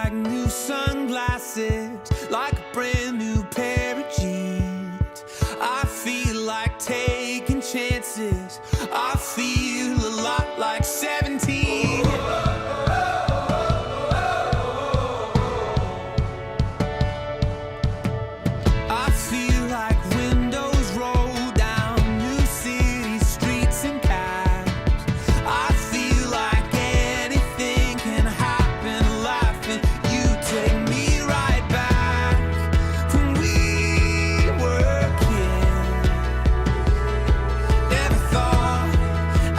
like new sunglasses, like a brand new pair of jeans. I feel like taking chances. I feel a lot like 17. I feel like windows roll down new city streets and cabs. I feel like anything can happen, laughing. You take me right back when we were kids. Never thought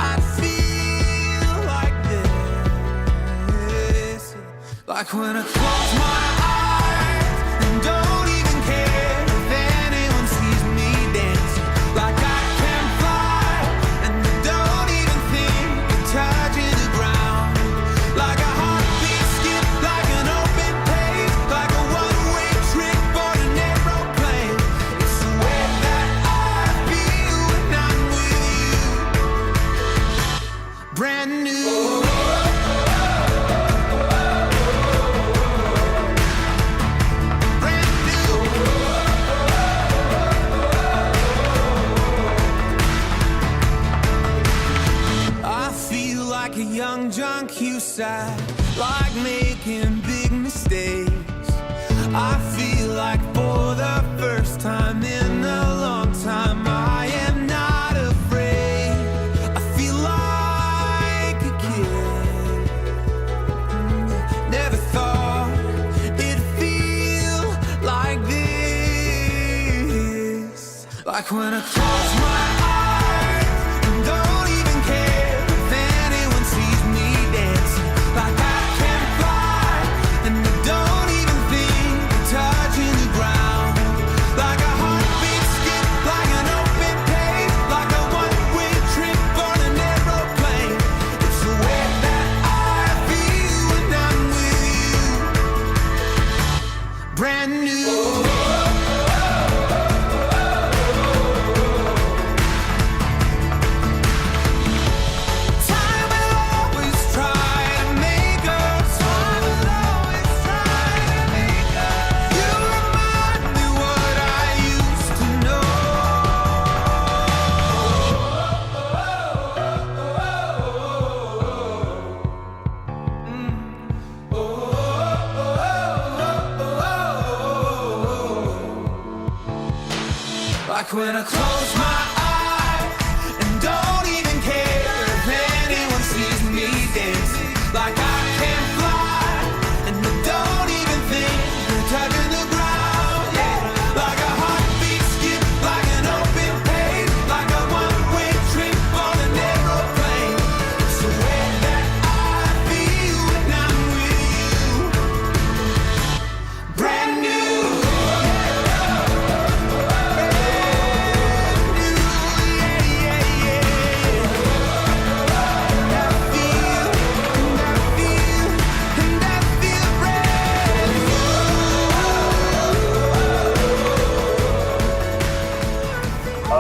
I'd feel like this. Like when I close my eyes and don't even care if anyone sees me dancing. Like I can fly and I don't even think of touching the ground. Like a heartbeat skip, like an open page, like a one-way trip on an aeroplane. It's the way that I feel when I'm with you. Brand new. Like a young John Cusack, like making big mistakes. I feel like for the first time in a long time, I am not afraid. I feel like a kid. Never thought it'd feel like this. Like when I close my eyes and don't even care. Like I can fly and I don't even think of touching the ground. Like a heartbeat skip, like an open page, like a one-way trip on an aeroplane. It's the way that I feel when I'm with you. Brand new. Like when I close my eyes and don't even care if anyone sees me dancing. Like I can fly and I don't even think of touching the ground. Yeah. Like a heartbeat skip, like an open page, like a one-way trip on an aeroplane. It's the way that I feel when I'm with you. Brand new.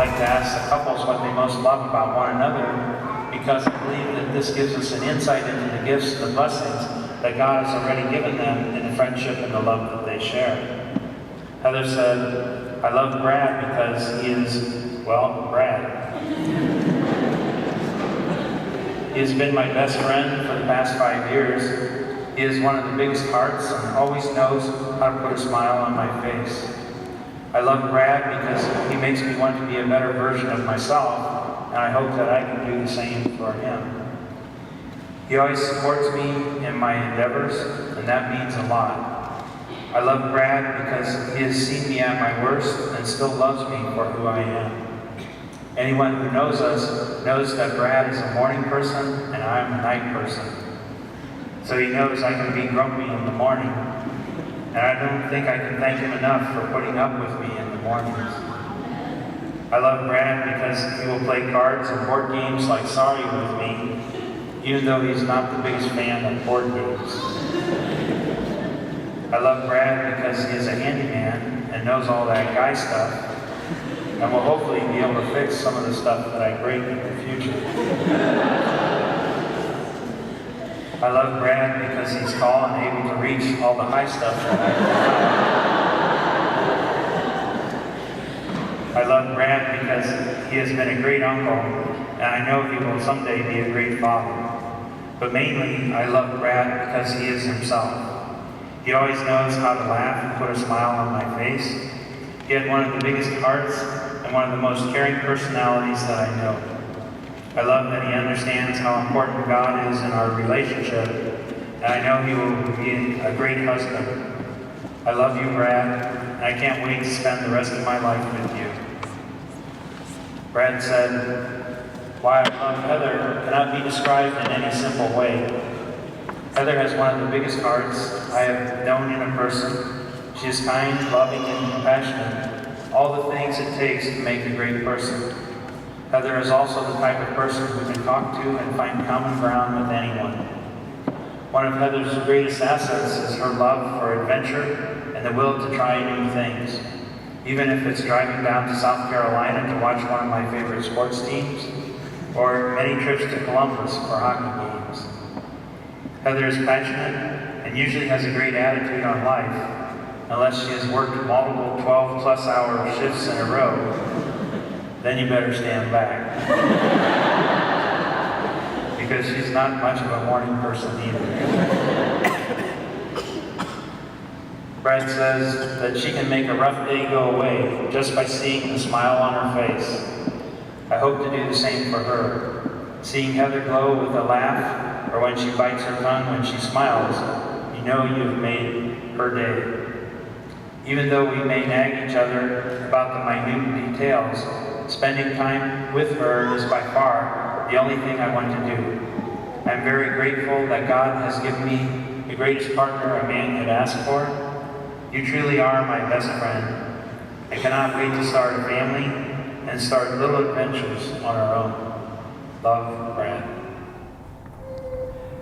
To ask the couples what they most love about one another, because I believe that this gives us an insight into the gifts and the blessings that God has already given them in the friendship and the love that they share. Heather said, I love Brad because he is, well, Brad. He has been my best friend for the past 5 years. He is one of the biggest hearts and always knows how to put a smile on my face. I love Brad because he makes me want to be a better version of myself, and I hope that I can do the same for him. He always supports me in my endeavors, and that means a lot. I love Brad because he has seen me at my worst and still loves me for who I am. Anyone who knows us knows that Brad is a morning person and I'm a night person. So he knows I can be grumpy in the morning. And I don't think I can thank him enough for putting up with me in the mornings. I love Brad because he will play cards and board games like Sorry with me, even though he's not the biggest fan of board games. I love Brad because he is a handyman and knows all that guy stuff, and will hopefully be able to fix some of the stuff that I break in the future. I love Brad because he's tall and able to reach all the high stuff that I love Brad because he has been a great uncle, and I know he will someday be a great father. But mainly, I love Brad because he is himself. He always knows how to laugh and put a smile on my face. He had one of the biggest hearts and one of the most caring personalities that I know. I love that he understands how important God is in our relationship, and I know he will be a great husband. I love you, Brad, and I can't wait to spend the rest of my life with you. Brad said, "Why I love Heather cannot be described in any simple way. Heather has one of the biggest hearts I have known in a person. She is kind, loving, and compassionate, all the things it takes to make a great person. Heather is also the type of person who can talk to and find common ground with anyone. One of Heather's greatest assets is her love for adventure and the will to try new things, even if it's driving down to South Carolina to watch one of my favorite sports teams, or many trips to Columbus for hockey games. Heather is passionate and usually has a great attitude on life, unless she has worked multiple 12-plus hour shifts in a row. Then you better stand back. Because she's not much of a morning person either. Brad says that she can make a rough day go away just by seeing the smile on her face. I hope to do the same for her. Seeing Heather glow with a laugh, or when she bites her tongue when she smiles, you know you've made her day. Even though we may nag each other about the minute details, spending time with her is by far the only thing I want to do. I'm very grateful that God has given me the greatest partner a man could ask for. You truly are my best friend. I cannot wait to start a family and start little adventures on our own. Love, Brad."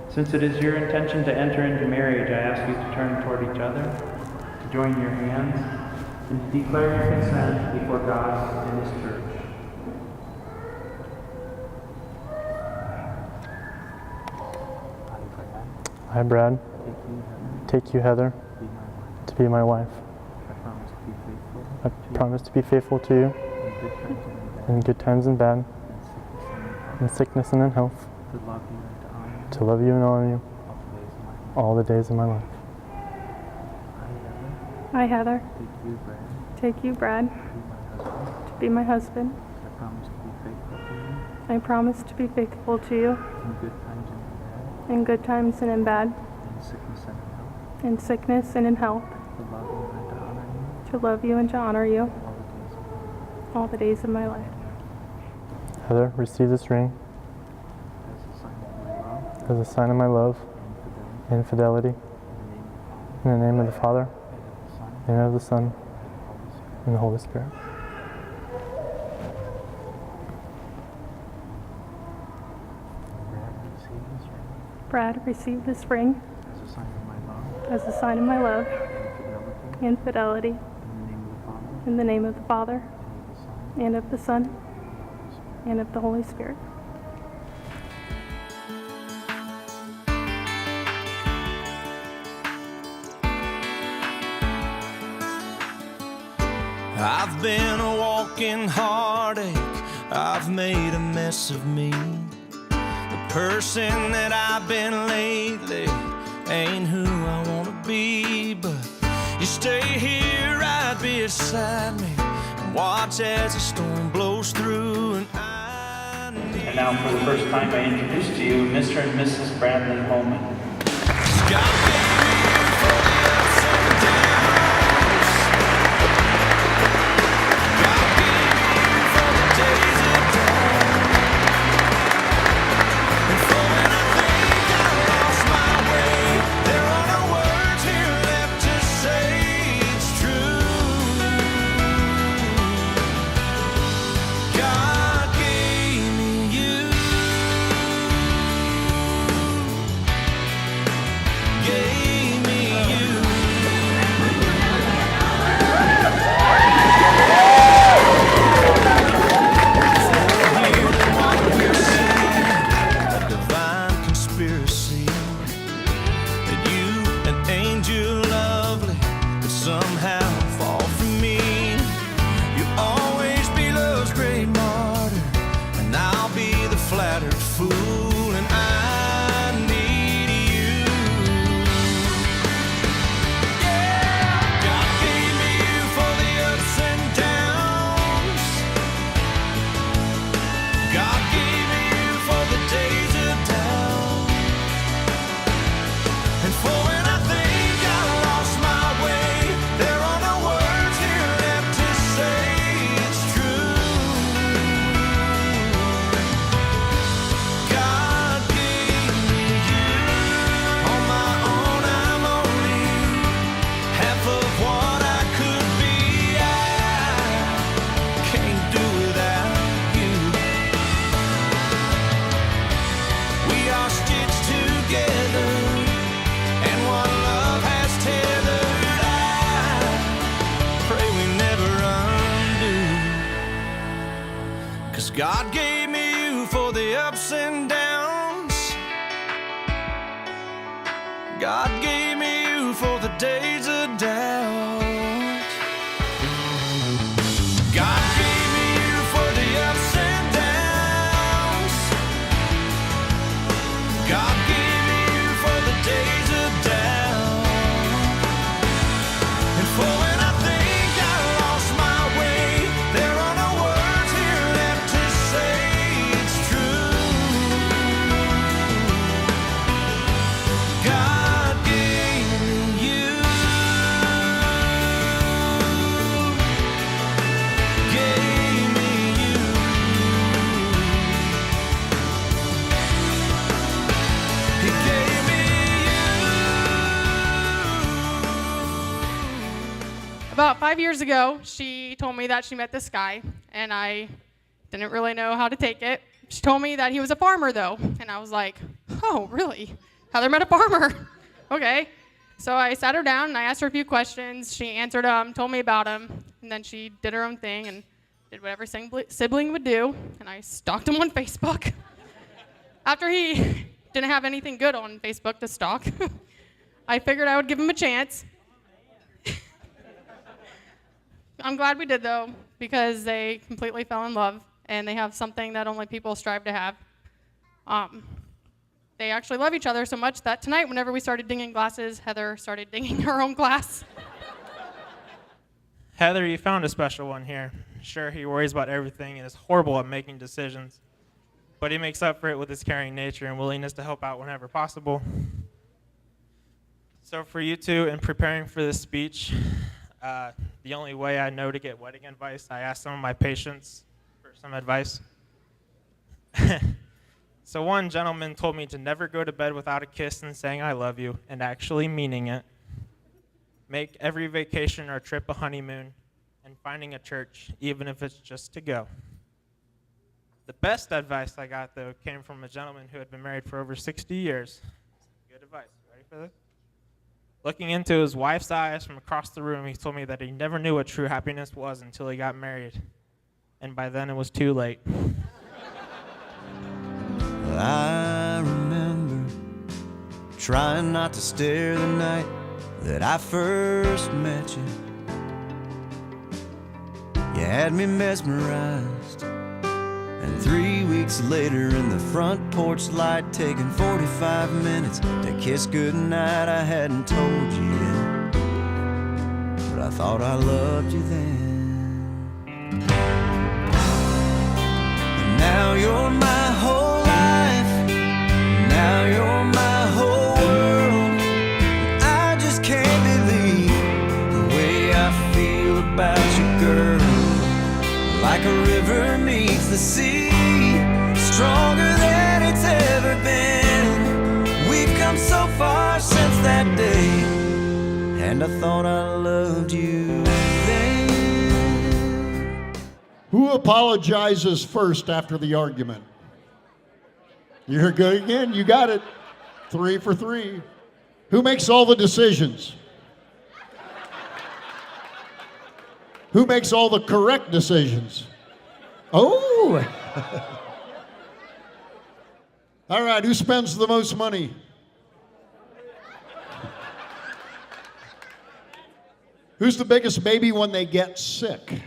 Since it is your intention to enter into marriage, I ask you to turn toward each other, to join your hands, and to declare your consent before God and His church. I, Brad, take you, Heather, to be my wife. I promise to be faithful to you in good times and bad, in sickness and in health, to love you and honor you all the days of my life. I, Heather, take you, Brad, to be my husband. I promise to be faithful to you in good times and in bad, in sickness and in health, to love you and to honor you all the days of my life. Heather, receive this ring as a sign of my love and fidelity. In the name of the Father, and of the Son, and the Holy Spirit. Brad, receive this ring as a sign of my love and fidelity. In the name of the Father, and of the Son, and of the Holy Spirit. I've been a walking heartache, I've made a mess of me. The person that I've been lately ain't who I wanna be, but you stay here right beside me and watch as the storm blows through. And now for the first time I introduce to you Mr. and Mrs. Bradley Homan. Yeah. God gave me you for the ups and downs. God gave me you for the days of doubt. God gave me you for the ups and downs. God gave me you for the days of doubt. And for when I think I lost my way, there are no words here left to say it's true. God gave me you. Gave me you. He gave me you. About 5 years ago, she told me that she met this guy, and I didn't really know how to take it. She told me that he was a farmer, though, and I was like, oh, really? Heather met a farmer. Okay. So I sat her down, and I asked her a few questions. She answered them, told me about him, and then she did her own thing and did what every sibling would do, and I stalked him on Facebook. After he didn't have anything good on Facebook to stalk, I figured I would give him a chance. I'm glad we did, though, because they completely fell in love, and they have something that only people strive to have. They actually love each other so much that tonight, whenever we started dinging glasses, Heather started dinging her own glass. Heather, you found a special one here. Sure, he worries about everything and is horrible at making decisions, but he makes up for it with his caring nature and willingness to help out whenever possible. So for you two, in preparing for this speech, the only way I know to get wedding advice, I asked some of my patients for some advice. So one gentleman told me to never go to bed without a kiss and saying I love you, and actually meaning it. Make every vacation or trip a honeymoon, and finding a church, even if it's just to go. The best advice I got, though, came from a gentleman who had been married for over 60 years. Good advice. Ready for this? Looking into his wife's eyes from across the room, he told me that he never knew what true happiness was until he got married. And by then it was too late. I remember trying not to stare the night that I first met you. You had me mesmerized, and 3 weeks later in the front porch light, taking 45 minutes to kiss goodnight, I hadn't told you yet, but I thought I loved you then. And now you're my whole life, now you're my whole world. I just can't believe the way I feel about you, girl. Like a river meets the sea, stronger than it's ever been. We've come so far since that day, and I thought I loved you then. Who apologizes first after the argument? You're good again. You got it. 3 for 3. Who makes all the decisions? Who makes all the correct decisions? Oh! All right, who spends the most money? Who's the biggest baby when they get sick?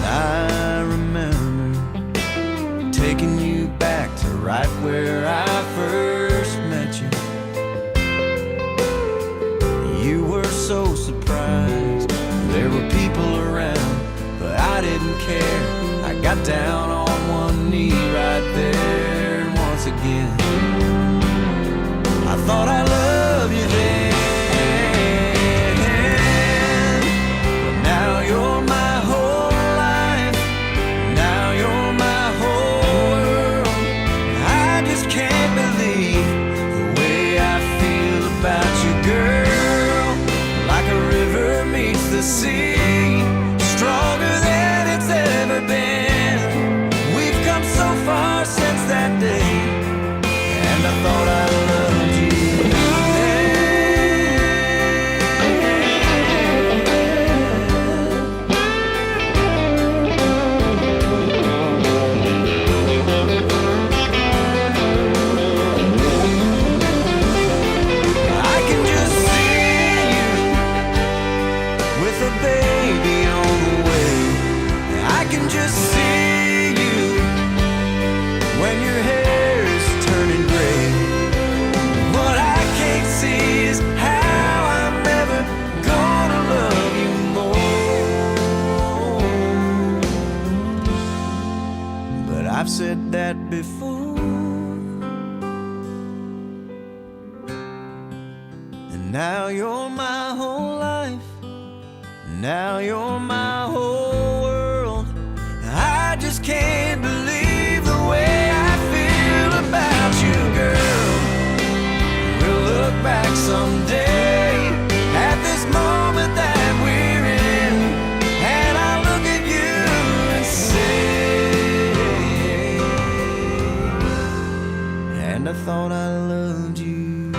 I remember taking you back to right where I first met you. You were so surprised there were people around, but I didn't care. I got down on one knee right there, and once again I thought I loved you then. But now you're my whole life, now you're my whole world. I just can't believe the way I feel about you, girl. Like a river meets the sea, stronger than it's ever been. that before. And now you're my whole life. Now you're my whole world. I just can't believe the way I feel about you, girl. We'll look back someday at this moment that we're in, and I'll look at you and say, and I thought I loved you.